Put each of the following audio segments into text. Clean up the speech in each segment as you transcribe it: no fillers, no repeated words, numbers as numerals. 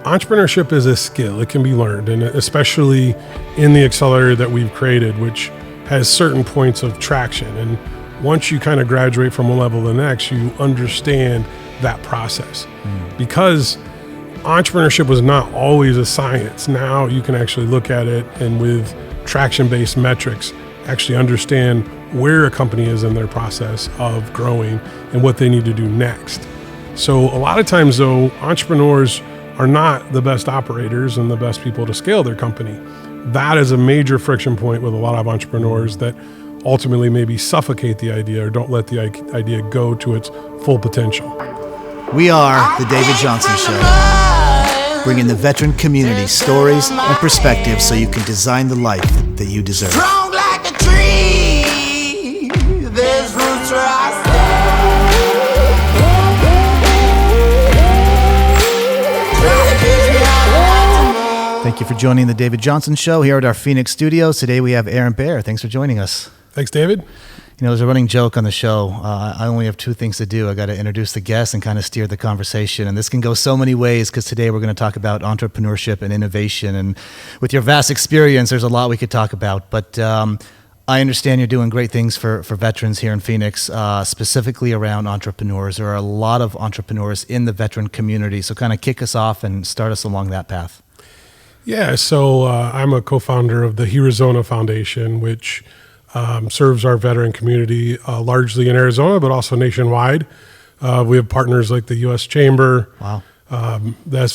Entrepreneurship is a skill. It can be learned, and especially in the accelerator that we've created, which has certain points of traction. And once you kind of graduate from one level to the next, you understand that process. Because entrepreneurship was not always a science. Now you can actually look at it and with traction-based metrics, actually understand where a company is in their process of growing and what they need to do next. So a lot of times though, entrepreneurs are not the best operators and the best people to scale their company. That is a major friction point with a lot of entrepreneurs that ultimately maybe suffocate the idea or don't let the idea go to its full potential. We are The David Johnson Show, bringing the veteran community stories and perspectives so you can design the life that you deserve. Strong like a tree, there's roots where I Thank you for joining The David Johnson Show here at our Phoenix studios. Today we have Aaron Baer. Thanks for joining us. Thanks, David. You know, there's a running joke on the show. I only have two things to do. I got to introduce the guest and kind of steer the conversation. And this can go so many ways because today we're going to talk about entrepreneurship and innovation. And with your vast experience, there's a lot we could talk about. But I understand you're doing great things for veterans here in Phoenix, specifically around entrepreneurs. There are a lot of entrepreneurs in the veteran community. So kind of kick us off and start us along that path. Yeah, so I'm a co-founder of the HeroZona Foundation, which serves our veteran community largely in Arizona, but also nationwide. We have partners like the U.S. Chamber, Wow. the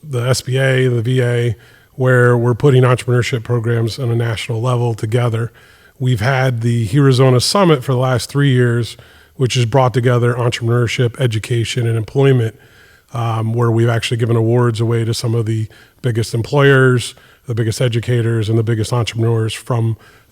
SBA, the VA, where we're putting entrepreneurship programs on a national level together. We've had the HeroZona Summit for the last 3 years, which has brought together entrepreneurship, education, and employment, where we've actually given awards away to some of the biggest employers, the biggest educators, and the biggest entrepreneurs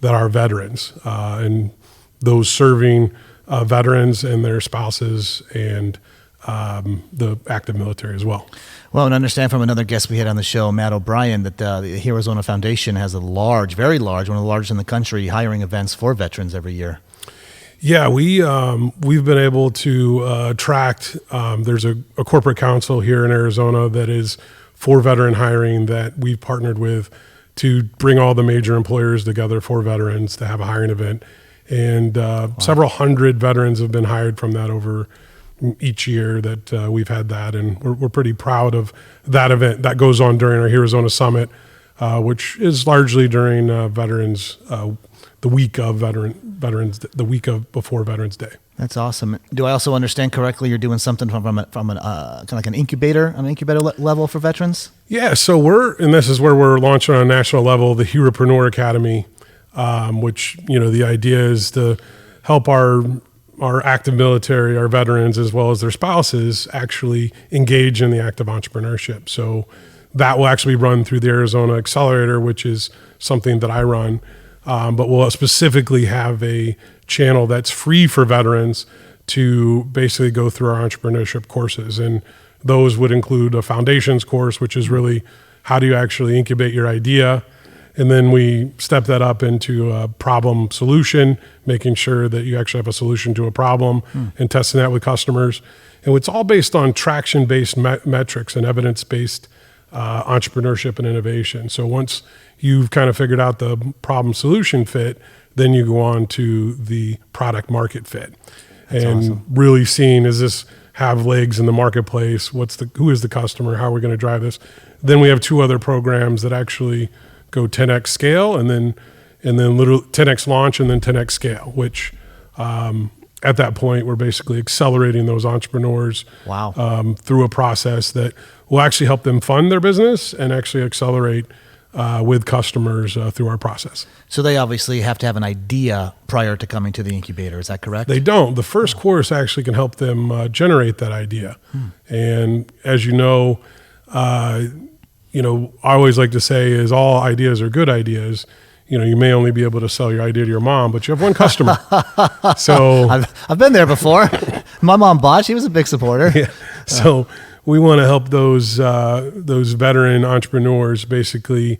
that are veterans, and those serving veterans and their spouses and the active military as well. Well, and understand from another guest we had on the show, Matt O'Brien, that the HeroZona Foundation has a large, very large, one of the largest in the country, hiring events for veterans every year. Yeah, we've been able to attract. There's a corporate council here in Arizona that is for veteran hiring that we've partnered with to bring all the major employers together for veterans to have a hiring event. And several hundred veterans have been hired from that over each year that we've had that. And we're pretty proud of that event. That goes on during our HeroZona Summit, which is largely during veterans, the week of veterans, the week of before Veterans Day. That's awesome. Do I also understand correctly you're doing something from an kind of like an incubator level for veterans? Yeah, so and this is where we're launching on a national level, the Heropreneur Academy, which, the idea is to help our active military, our veterans, as well as their spouses actually engage in the act of entrepreneurship. So that will actually run through the Arizona Accelerator, which is something that I run. But we'll specifically have a channel that's free for veterans to basically go through our entrepreneurship courses. And those would include a foundations course, which is really how do you actually incubate your idea? And then we step that up into a problem solution, making sure that you actually have a solution to a problem and testing that with customers. And it's all based on traction-based metrics and evidence-based entrepreneurship and innovation. So once you've kind of figured out the problem solution fit, then you go on to the product market fit. That's and awesome. Really seeing, does this have legs in the marketplace? Who is the customer? How are we going to drive this? Then we have two other programs that actually go 10x scale and then literally 10x launch and then 10x scale, which at that point we're basically accelerating those entrepreneurs through a process that will actually help them fund their business and actually accelerate with customers through our process. So they obviously have to have an idea prior to coming to the incubator. Is that correct? They don't. The first course actually can help them generate that idea. And as you know, I always like to say is all ideas are good ideas. You may only be able to sell your idea to your mom, but you have one customer. So I've been there before. My mom bought. She was a big supporter. Yeah. So we want to help those veteran entrepreneurs basically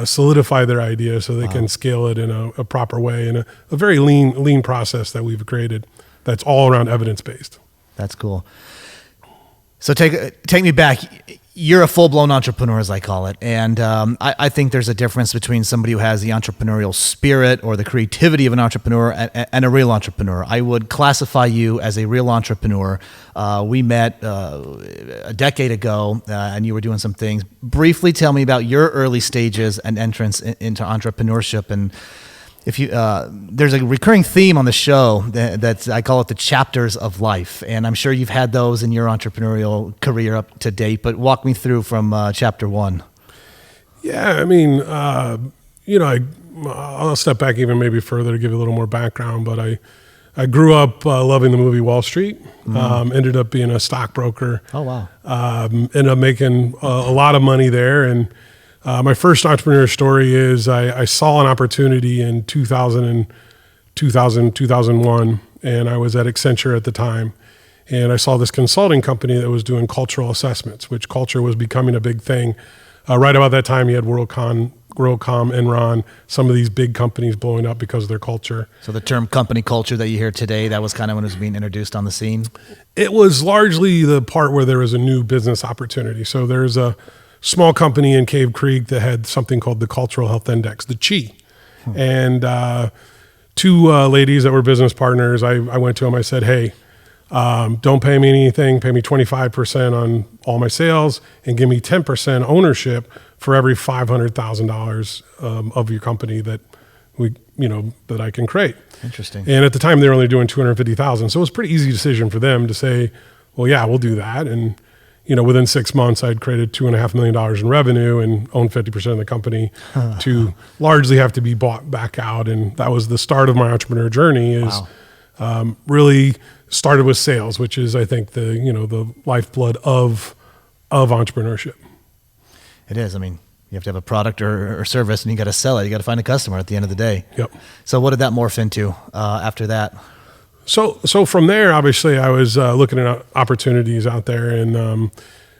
solidify their idea so they can scale it in a proper way in a very lean process that we've created that's all around evidence-based. That's cool. So take me back. you're a full-blown entrepreneur, as I call it. And I think there's a difference between somebody who has the entrepreneurial spirit or the creativity of an entrepreneur and a real entrepreneur. I would classify you as a real entrepreneur. We met a decade ago, and you were doing some things. Briefly tell me about your early stages and entrance into entrepreneurship. And if you, there's a recurring theme on the show that I call it the chapters of life, and I'm sure you've had those in your entrepreneurial career up to date. But walk me through from chapter one. Yeah, I mean, I'll step back even maybe further to give you a little more background. But I grew up loving the movie Wall Street. Ended up being a stockbroker. Oh wow! Ended up making a lot of money there, and my first entrepreneur story is I saw an opportunity in 2001, and I was at Accenture at the time, and I saw this consulting company that was doing cultural assessments, which culture was becoming a big thing. Right about that time, you had WorldCom, Enron, some of these big companies blowing up because of their culture. So the term company culture that you hear today, that was kind of when it was being introduced on the scene? It was largely the part where there was a new business opportunity. So there's a small company in Cave Creek that had something called the Cultural Health Index, the CHI. And two ladies that were business partners, I went to them, I said, hey, don't pay me anything, pay me 25% on all my sales and give me 10% ownership for every $500,000 of your company that that I can create. Interesting. And at the time they were only doing 250,000. So it was a pretty easy decision for them to say, well, yeah, we'll do that. And within 6 months, I'd created $2.5 million in revenue and owned 50% of the company to largely have to be bought back out. And that was the start of my entrepreneur journey. Is really started with sales, which is, I think, the lifeblood of entrepreneurship. It is. I mean, you have to have a product or service, and you got to sell it. You got to find a customer at the end of the day. Yep. So what did that morph into after that? So from there, obviously, I was looking at opportunities out there, and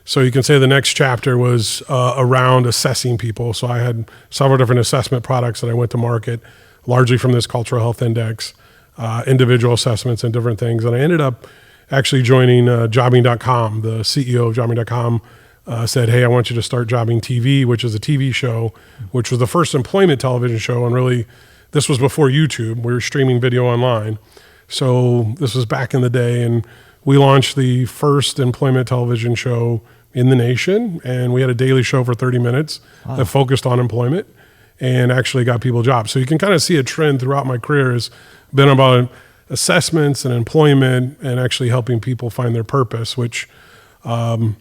so you can say the next chapter was around assessing people. So I had several different assessment products that I went to market, largely from this Cultural Health Index, individual assessments and different things. And I ended up actually joining Jobbing.com. The CEO of Jobbing.com said, hey, I want you to start Jobbing TV, which is a TV show, which was the first employment television show. And really, this was before YouTube. We were streaming video online. So this was back in the day, and we launched the first employment television show in the nation, and we had a daily show for 30 minutes that focused on employment and actually got people jobs. So you can kind of see a trend throughout my career has been about assessments and employment and actually helping people find their purpose, which from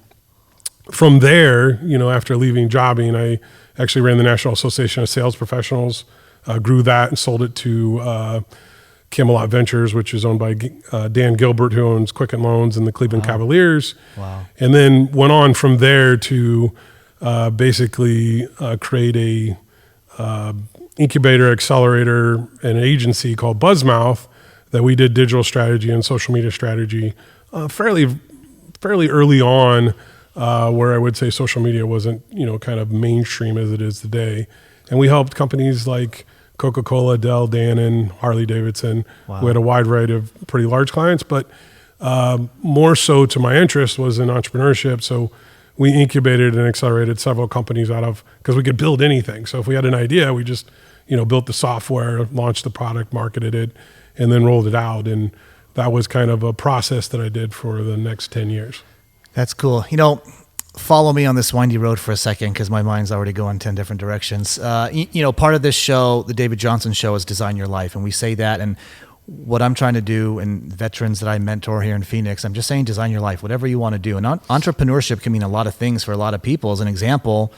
there, after leaving Jobbing, I actually ran the National Association of Sales Professionals, grew that and sold it to Camelot Ventures, which is owned by Dan Gilbert, who owns Quicken Loans and the Cleveland Cavaliers. Wow. And then went on from there to basically create a incubator, accelerator, and an agency called Buzzmouth that we did digital strategy and social media strategy fairly early on, where I would say social media wasn't, kind of mainstream as it is today. And we helped companies like Coca-Cola, Dell, Dannon, Harley Davidson. Wow. We had a wide variety of pretty large clients, but more so to my interest was in entrepreneurship. So we incubated and accelerated several companies because we could build anything. So if we had an idea, we just, built the software, launched the product, marketed it, and then rolled it out. And that was kind of a process that I did for the next 10 years. That's cool. Follow me on this windy road for a second, because my mind's already going 10 different directions. Part of this show, the David Johnson Show, is Design Your Life. And we say that, and what I'm trying to do, and veterans that I mentor here in Phoenix, I'm just saying design your life, whatever you want to do. And entrepreneurship can mean a lot of things for a lot of people. As an example,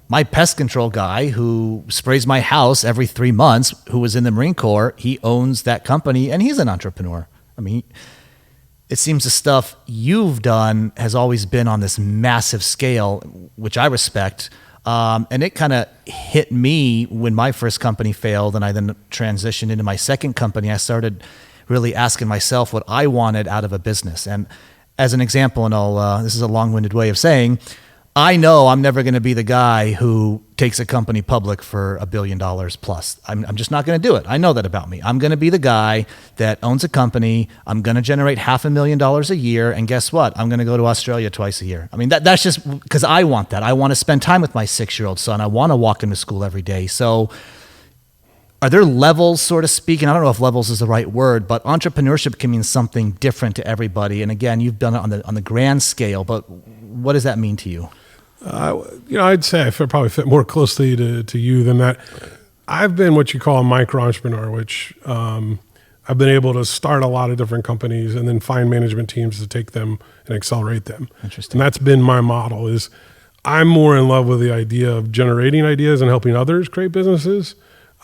my pest control guy who sprays my house every 3 months, who was in the Marine Corps, he owns that company, and he's an entrepreneur. I mean, it seems the stuff you've done has always been on this massive scale, which I respect. And it kind of hit me when my first company failed, and I then transitioned into my second company. I started really asking myself what I wanted out of a business. And as an example, and this is a long-winded way of saying, I know I'm never going to be the guy who takes a company public for $1 billion plus. I'm just not going to do it. I know that about me. I'm going to be the guy that owns a company. I'm going to generate $500,000 a year. And guess what? I'm going to go to Australia twice a year. I mean, that's just because I want that. I want to spend time with my 6-year-old son. I want to walk him to school every day. So are there levels, so to speak? And I don't know if levels is the right word, but entrepreneurship can mean something different to everybody. And again, you've done it on the grand scale, but what does that mean to you? I'd say I probably fit more closely to you than that. I've been what you call a micro entrepreneur, which I've been able to start a lot of different companies and then find management teams to take them and accelerate them. Interesting. And that's been my model. Is I'm more in love with the idea of generating ideas and helping others create businesses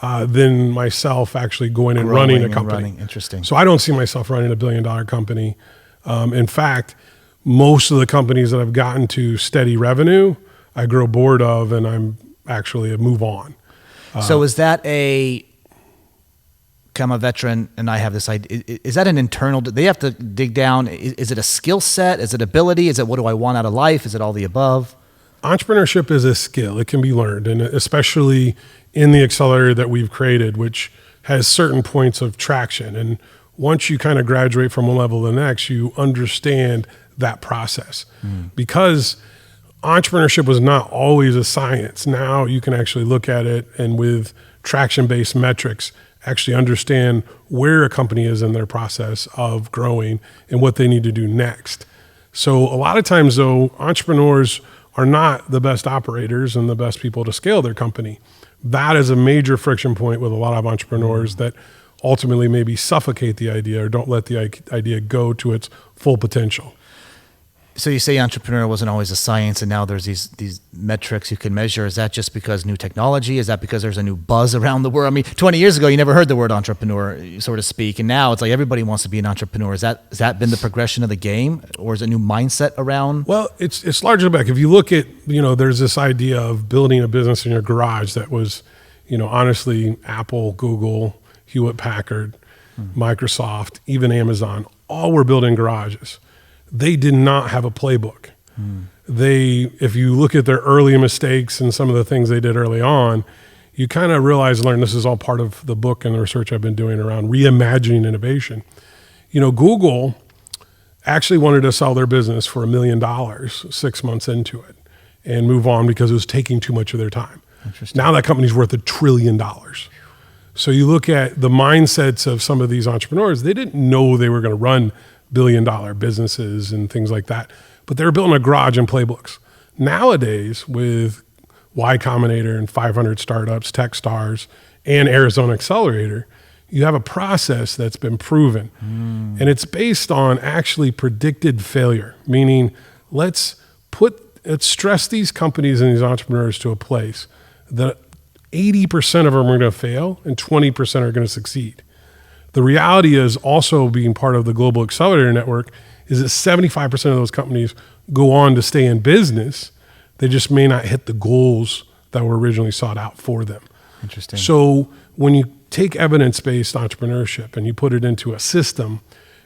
than myself actually going and running a company. Interesting. So I don't see myself running $1 billion company. In fact, most of the companies that I've gotten to steady revenue, I grow bored of, and I'm actually move on. So is that I'm a veteran and I have this idea, is that an internal, do they have to dig down? Is it a skill set? Is it ability? Is it what do I want out of life? Is it all the above? Entrepreneurship is a skill. It can be learned, and especially in the accelerator that we've created, which has certain points of traction. And once you kind of graduate from one level to the next, you understand that process. Because entrepreneurship was not always a science. Now you can actually look at it and with traction-based metrics, actually understand where a company is in their process of growing and what they need to do next. So a lot of times though, entrepreneurs are not the best operators and the best people to scale their company. That is a major friction point with a lot of entrepreneurs that ultimately maybe suffocate the idea or don't let the idea go to its full potential. So you say entrepreneur wasn't always a science, and now there's these metrics you can measure. Is that just because new technology? Is that because there's a new buzz around the world? I mean, 20 years ago, you never heard the word entrepreneur, so to speak, and now it's like everybody wants to be an entrepreneur. Has that been the progression of the game, or is it a new mindset around? Well, it's largely back. If you look at, there's this idea of building a business in your garage that was, honestly, Apple, Google, Hewlett-Packard, Microsoft, even Amazon, all were built in garages. They did not have a playbook. If you look at their early mistakes and some of the things they did early on, you kind of realize, learn this is all part of the book and the research I've been doing around reimagining innovation. Google actually wanted to sell their business for $1 million 6 months into it and move on because it was taking too much of their time. Now that company's worth $1 trillion. So you look at the mindsets of some of these entrepreneurs, they didn't know they were going to run billion-dollar businesses and things like that, but they were building a garage and playbooks. Nowadays, with Y Combinator and 500 startups, Techstars, and Arizona Accelerator, you have a process that's been proven, and it's based on actually predicted failure. Meaning, let's stress these companies and these entrepreneurs to a place that 80% of them are going to fail and 20% are going to succeed. The reality is also being part of the Global Accelerator Network is that 75% of those companies go on to stay in business. They just may not hit the goals that were originally sought out for them. Interesting. So when you take evidence-based entrepreneurship and you put it into a system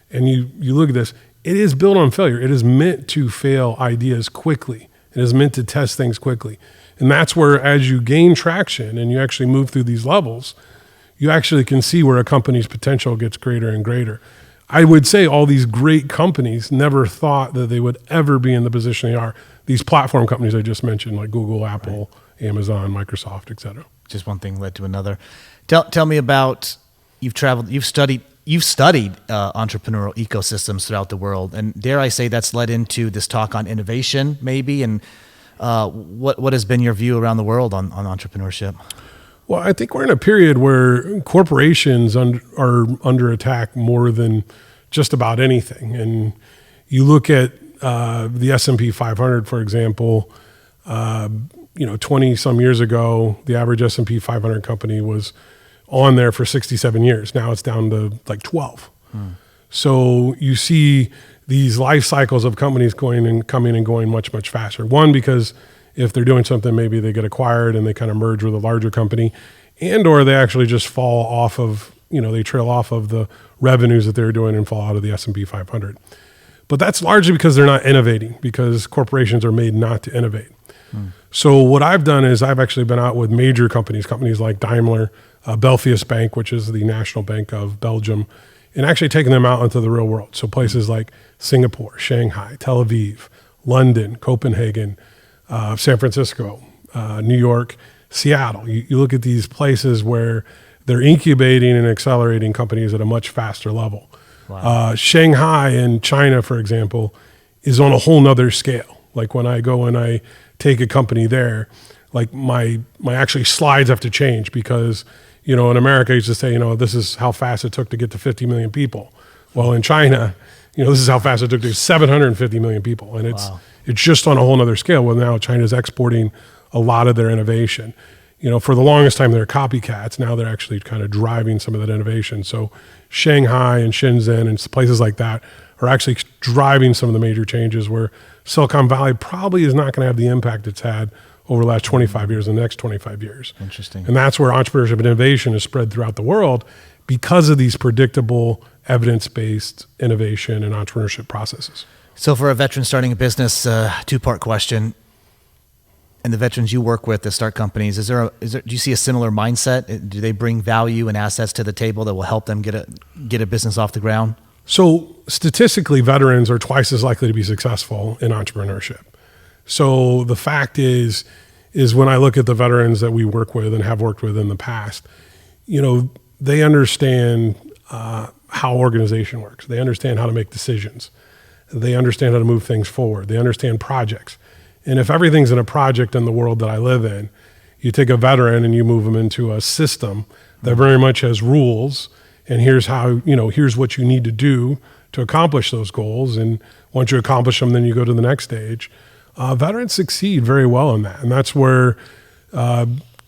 and you look at this, it is built on failure. It is meant to fail ideas quickly. It is meant to test things quickly. And that's where as you gain traction and you actually move through these levels, you actually can see where a company's potential gets greater and greater. I would say all these great companies never thought that they would ever be in the position they are. These platform companies I just mentioned, like Google, Apple, Amazon, Microsoft, et cetera. Just one thing led to another. Tell me about, you've studied entrepreneurial ecosystems throughout the world, and dare I say that's led into this talk on innovation, maybe. And what has been your view around the world on entrepreneurship? Well, I think we're in a period where corporations are under attack more than just about anything. And you look at the S&P 500, for example, 20 some years ago, the average S&P 500 company was on there for 67 years. Now it's down to like 12. So you see these life cycles of companies coming and going much, much faster. One, because if they're doing something, maybe they get acquired and they kind of merge with a larger company, and or they actually just fall off of, they trail off of the revenues that they're doing and fall out of the S&P 500. But that's largely because they're not innovating, because corporations are made not to innovate. So what I've done is I've actually been out with major companies like Daimler, Belfius Bank, which is the national bank of Belgium, and actually taking them out into the real world. So places like Singapore, Shanghai, Tel Aviv, London, Copenhagen, San Francisco, New York, Seattle. You look at these places where they're incubating and accelerating companies at a much faster level. Wow. Shanghai in China, for example, is on a whole nother scale. Like when I go and I take a company there, like my actually slides have to change because, in America, I used to say, this is how fast it took to get to 50 million people. Well, in China, this is how fast it took to get 750 million people. And it's just on a whole nother scale. Well, now China's exporting a lot of their innovation. For the longest time, they're copycats. Now they're actually kind of driving some of that innovation. So Shanghai and Shenzhen and places like that are actually driving some of the major changes where Silicon Valley probably is not going to have the impact it's had over the last 25 years, the next 25 years. Interesting. And that's where entrepreneurship and innovation is spread throughout the world because of these predictable, evidence-based innovation and entrepreneurship processes. So for a veteran starting a business, two-part question. And the veterans you work with that start companies, do you see a similar mindset? Do they bring value and assets to the table that will help them get a business off the ground? So statistically, veterans are twice as likely to be successful in entrepreneurship. So the fact is when I look at the veterans that we work with and have worked with in the past, they understand how organization works. They understand how to make decisions. They understand how to move things forward. They understand projects. And if everything's in a project in the world that I live in, you take a veteran and you move them into a system that very much has rules. And here's how, here's what you need to do to accomplish those goals. And once you accomplish them, then you go to the next stage. Veterans succeed very well in that. And that's where,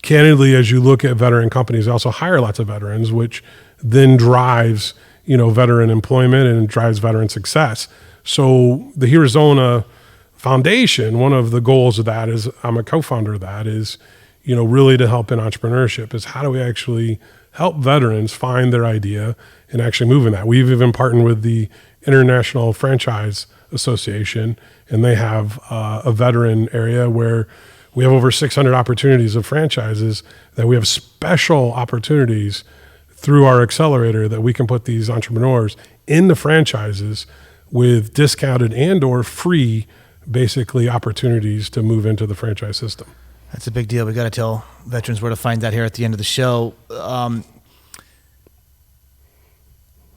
candidly, as you look at veteran companies, they also hire lots of veterans, which then drives, veteran employment and drives veteran success. So the HeroZona Foundation, one of the goals of that is, I'm a co-founder of that, is, really to help in entrepreneurship is how do we actually help veterans find their idea and actually move in that. We've even partnered with the International Franchise Association, and they have a veteran area where we have over 600 opportunities of franchises that we have special opportunities through our accelerator that we can put these entrepreneurs in the franchises with discounted and or free basically opportunities to move into the franchise system. That's a big deal. We got to tell veterans where to find that here at the end of the show.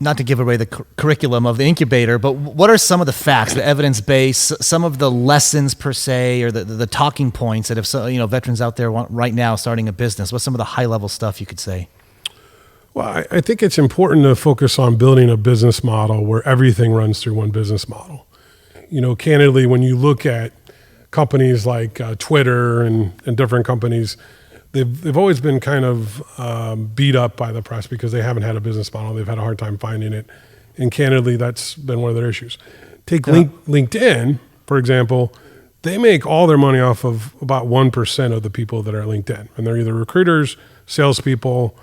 Not to give away the curriculum of the incubator, but what are some of the facts, the evidence base, some of the lessons per se, or the talking points that if veterans out there right now starting a business, what's some of the high level stuff you could say? Well, I think it's important to focus on building a business model where everything runs through one business model. Candidly, when you look at companies like Twitter and different companies, they've always been kind of beat up by the press because they haven't had a business model. They've had a hard time finding it. And candidly, that's been one of their issues. Take LinkedIn, for example. They make all their money off of about 1% of the people that are at LinkedIn. And they're either recruiters, salespeople,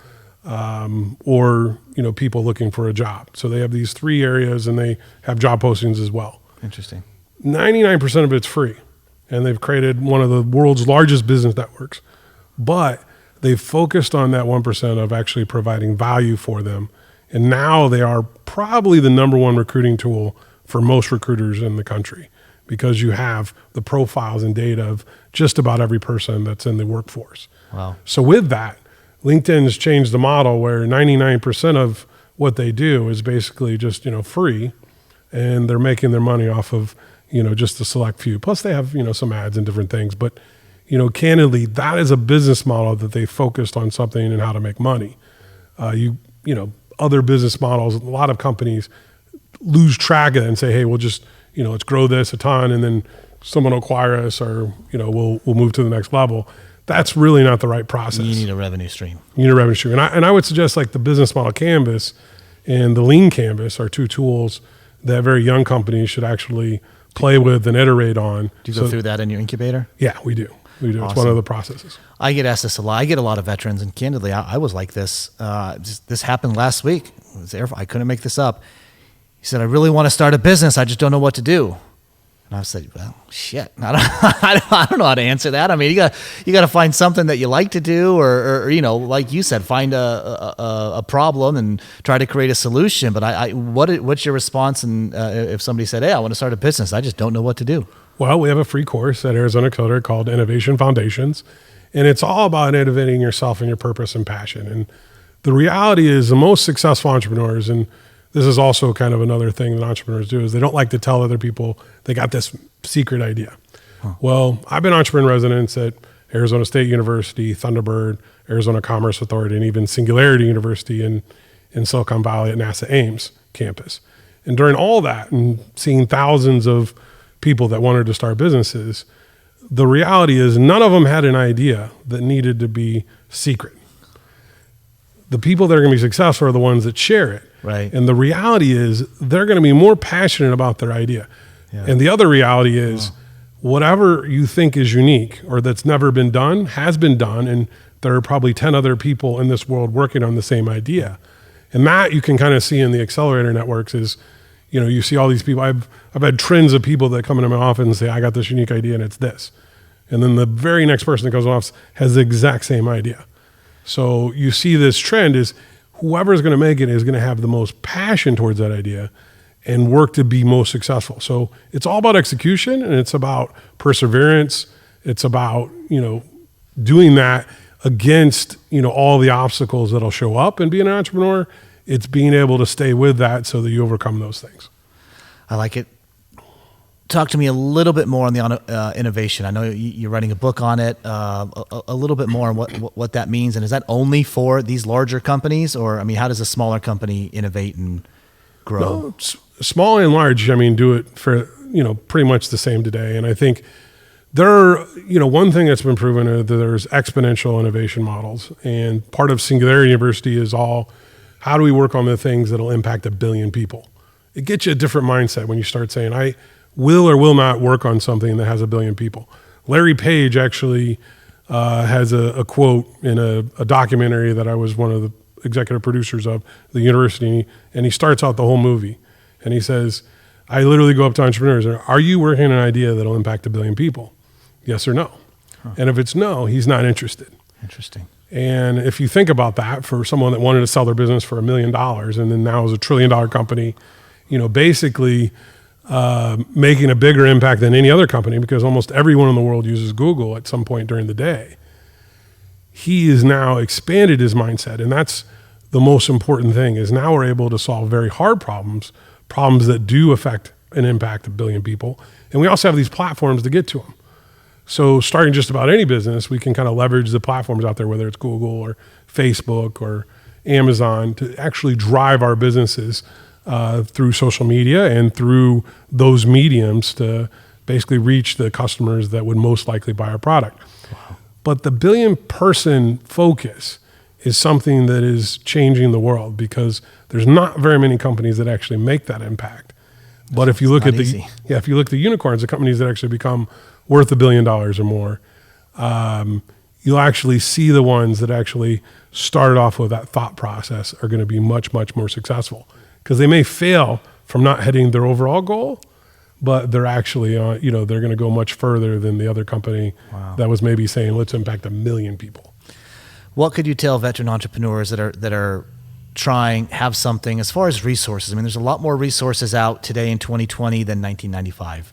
or people looking for a job. So they have these three areas and they have job postings as well. Interesting. 99% of it's free. And they've created one of the world's largest business networks. But they've focused on that 1% of actually providing value for them. And now they are probably the number one recruiting tool for most recruiters in the country because you have the profiles and data of just about every person that's in the workforce. Wow. So with that, LinkedIn's changed the model where 99% of what they do is basically just, free. And they're making their money off of, just a select few. Plus they have, some ads and different things. But, candidly, that is a business model that they focused on something and how to make money. Other business models, a lot of companies lose track of it and say, hey, we'll just, let's grow this a ton and then someone will acquire us or, we'll move to the next level. That's really not the right process. You need a revenue stream. And I would suggest like the business model canvas and the lean canvas are two tools that very young companies should actually play with and iterate on. Do you go through that in your incubator? Yeah, we do. Awesome. It's one of the processes. I get asked this a lot. I get a lot of veterans, and candidly, I was like this. This happened last week. I couldn't make this up. He said, I really want to start a business. I just don't know what to do. And I said, well, shit, I don't know how to answer that. I mean, you got to find something that you like to do, or like you said, find a problem and try to create a solution. But what's your response? And if somebody said, hey, I want to start a business, I just don't know what to do. Well, we have a free course at Arizona Accelerator called Innovation Foundations, and it's all about innovating yourself and your purpose and passion. And the reality is the most successful entrepreneurs, and this is also kind of another thing that entrepreneurs do, is they don't like to tell other people they got this secret idea. Well, I've been entrepreneur in residence at Arizona State University, Thunderbird, Arizona Commerce Authority, and even Singularity University in Silicon Valley at NASA Ames campus. And during all that and seeing thousands of people that wanted to start businesses, the reality is none of them had an idea that needed to be secret. The people that are going to be successful are the ones that share it. Right. And the reality is they're going to be more passionate about their idea. Yeah. And the other reality is whatever you think is unique or that's never been done has been done. And there are probably 10 other people in this world working on the same idea. And that you can kind of see in the accelerator networks is, you see all these people. I've had trends of people that come into my office and say, I got this unique idea and it's this. And then the very next person that goes in the office has the exact same idea. So you see this trend is whoever is going to make it is going to have the most passion towards that idea and work to be most successful. So it's all about execution and it's about perseverance. It's about, doing that against, all the obstacles that'll show up and being an entrepreneur. It's being able to stay with that so that you overcome those things. I like it. Talk to me a little bit more on the innovation. I know you're writing a book on it. A little bit more on what that means, and is that only for these larger companies, or how does a smaller company innovate and grow? No, small and large. Do it for pretty much the same today. And I think there are one thing that's been proven is that there's exponential innovation models, and part of Singularity University is all how do we work on the things that'll impact 1 billion people. It gets you a different mindset when you start saying I will or will not work on something that has 1 billion people. Larry Page actually has a quote in a documentary that I was one of the executive producers of the university, and he starts out the whole movie, and he says, I literally go up to entrepreneurs and are you working on an idea that'll impact 1 billion people? Yes or no? Huh. And if it's no, he's not interested. Interesting. And if you think about that for someone that wanted to sell their business for $1 million and then now is a $1 trillion company, basically making a bigger impact than any other company because almost everyone in the world uses Google at some point during the day. He has now expanded his mindset, and that's the most important thing is now we're able to solve very hard problems that do affect and impact 1 billion people. And we also have these platforms to get to them. So starting just about any business, we can kind of leverage the platforms out there, whether it's Google or Facebook or Amazon, to actually drive our businesses through social media and through those mediums to basically reach the customers that would most likely buy our product. Wow. But the 1 billion person focus is something that is changing the world because there's not very many companies that actually make that impact. But if you look at if you look at the unicorns, the companies that actually become worth $1 billion or more, you'll actually see the ones that actually started off with that thought process are going to be much, much more successful. Because they may fail from not hitting their overall goal, but they're actually, they're going to go much further than the other company that was maybe saying, let's impact 1 million people. What could you tell veteran entrepreneurs that are trying, have something as far as resources? There's a lot more resources out today in 2020 than 1995.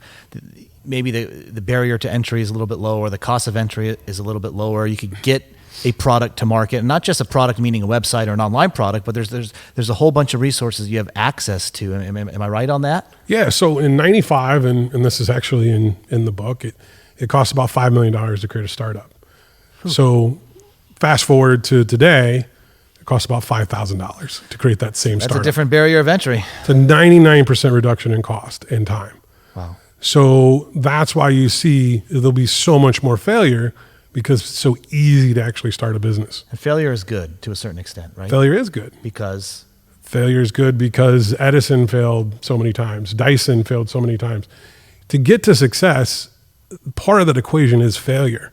Maybe the barrier to entry is a little bit lower. The cost of entry is a little bit lower. You could get a product to market, and not just a product meaning a website or an online product, but there's a whole bunch of resources you have access to. Am I right on that? Yeah. So in 95, and this is actually in the book, it costs about $5 million to create a startup. So fast forward to today, it costs about $5,000 to create that same startup. That's a different barrier of entry. It's a 99% reduction in cost and time. Wow. So that's why you see there'll be so much more failure because it's so easy to actually start a business. And failure is good to a certain extent, right? Failure is good. Because? Failure is good because Edison failed so many times. Dyson failed so many times. To get to success, part of that equation is failure.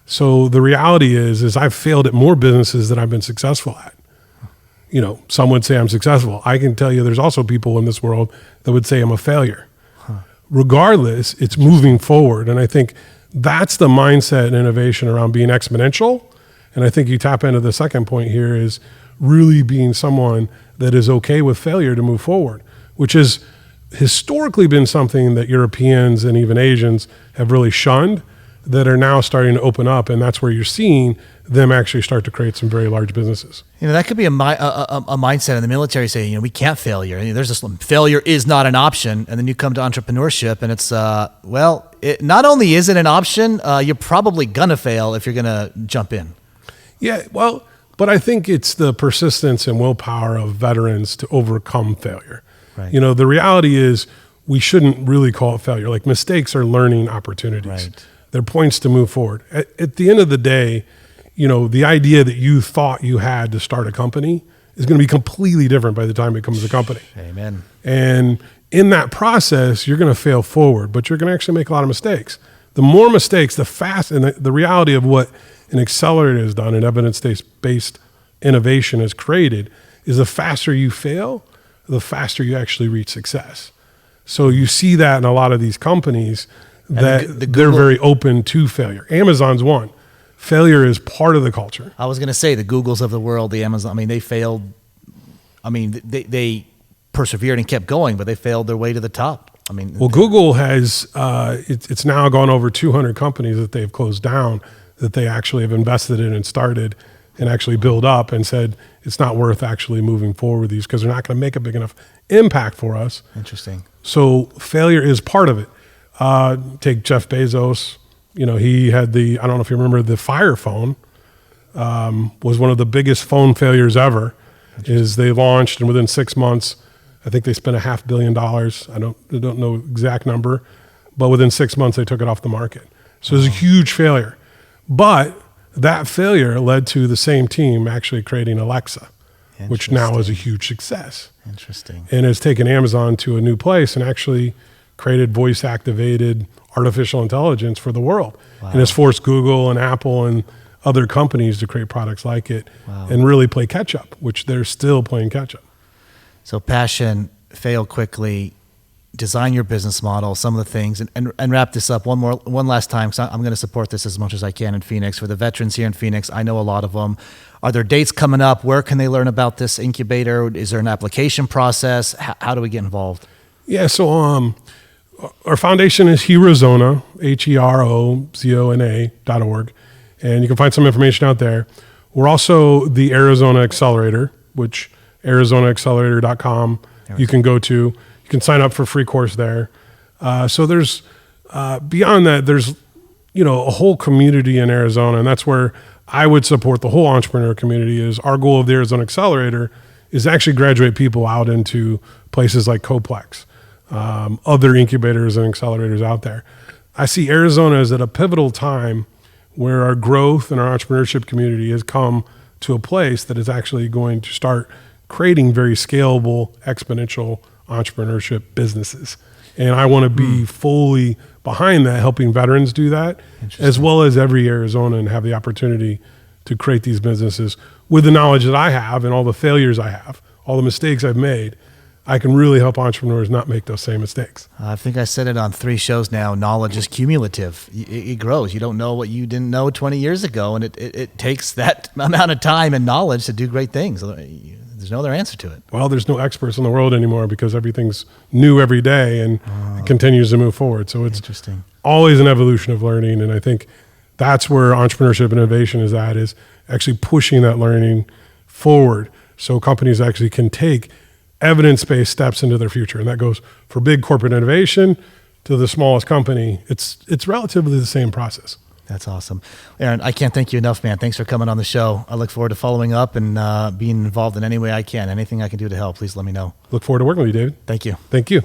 So the reality is I've failed at more businesses than I've been successful at. Some would say I'm successful. I can tell you there's also people in this world that would say I'm a failure. regardless, it's moving forward. And I think that's the mindset and innovation around being exponential. And I think you tap into the second point here is really being someone that is okay with failure to move forward, which has historically been something that Europeans and even Asians have really shunned, that are now starting to open up. And that's where you're seeing them actually start to create some very large businesses. That could be a mindset in the military saying, we can't failure. There's this failure is not an option. And then you come to entrepreneurship and it's, it not only is it an option, you're probably going to fail if you're going to jump in. Yeah, well, but I think it's the persistence and willpower of veterans to overcome failure. Right. The reality is we shouldn't really call it failure. Like, mistakes are learning opportunities. Right. They're points to move forward. At the end of the day, the idea that you thought you had to start a company is going to be completely different by the time it becomes a company. Amen. And in that process, you're going to fail forward, but you're going to actually make a lot of mistakes. The more mistakes, the faster, and the reality of what an accelerator has done and evidence-based innovation has created is the faster you fail, the faster you actually reach success. So you see that in a lot of these companies that they're very open to failure. Amazon's one. Failure is part of the culture. I was going to say the Googles of the world, the Amazon, they failed. They persevered and kept going, but they failed their way to the top. Google has, it's now gone over 200 companies that they've closed down that they actually have invested in and started and actually build up and said it's not worth actually moving forward with these because they're not going to make a big enough impact for us. Interesting. So failure is part of it. Take Jeff Bezos. He had I don't know if you remember, the Fire phone was one of the biggest phone failures ever. Is they launched, and within 6 months, I think they spent $500 million. I don't know exact number, but within 6 months they took it off the market. So it was a huge failure. But that failure led to the same team actually creating Alexa, which now is a huge success. Interesting. And has taken Amazon to a new place and actually created voice-activated artificial intelligence for the world. Wow. And has forced Google and Apple and other companies to create products like it. Wow. And really play catch-up, which they're still playing catch-up. So passion, fail quickly, design your business model, some of the things, and wrap this up one last time, because I'm going to support this as much as I can in Phoenix. For the veterans here in Phoenix, I know a lot of them. Are there dates coming up? Where can they learn about this incubator? Is there an application process? How do we get involved? Yeah, so our foundation is HeroZona, HeroZona.org, and you can find some information out there. We're also the Arizona Accelerator, which ArizonaAccelerator.com you can go to. You can sign up for a free course there. So there's, beyond that, there's, a whole community in Arizona, and that's where I would support the whole entrepreneur community. Is our goal of the Arizona Accelerator is to actually graduate people out into places like Coplex, other incubators and accelerators out there. I see Arizona as at a pivotal time where our growth and our entrepreneurship community has come to a place that is actually going to start creating very scalable, exponential entrepreneurship businesses. And I want to be fully behind that, helping veterans do that, as well as every Arizonan have the opportunity to create these businesses with the knowledge that I have and all the failures I have, all the mistakes I've made. I can really help entrepreneurs not make those same mistakes. I think I said it on 3 shows now. Knowledge is cumulative. It grows. You don't know what you didn't know 20 years ago, and it takes that amount of time and knowledge to do great things. There's no other answer to it. Well, there's no experts in the world anymore because everything's new every day and it continues to move forward. So it's always an evolution of learning. And I think that's where entrepreneurship and innovation is actually pushing that learning forward so companies actually can take evidence-based steps into their future. And that goes for big corporate innovation to the smallest company. It's relatively the same process. That's awesome. Aaron, I can't thank you enough, man. Thanks for coming on the show. I look forward to following up and being involved in any way I can. Anything I can do to help, please let me know. Look forward to working with you, David. Thank you. Thank you.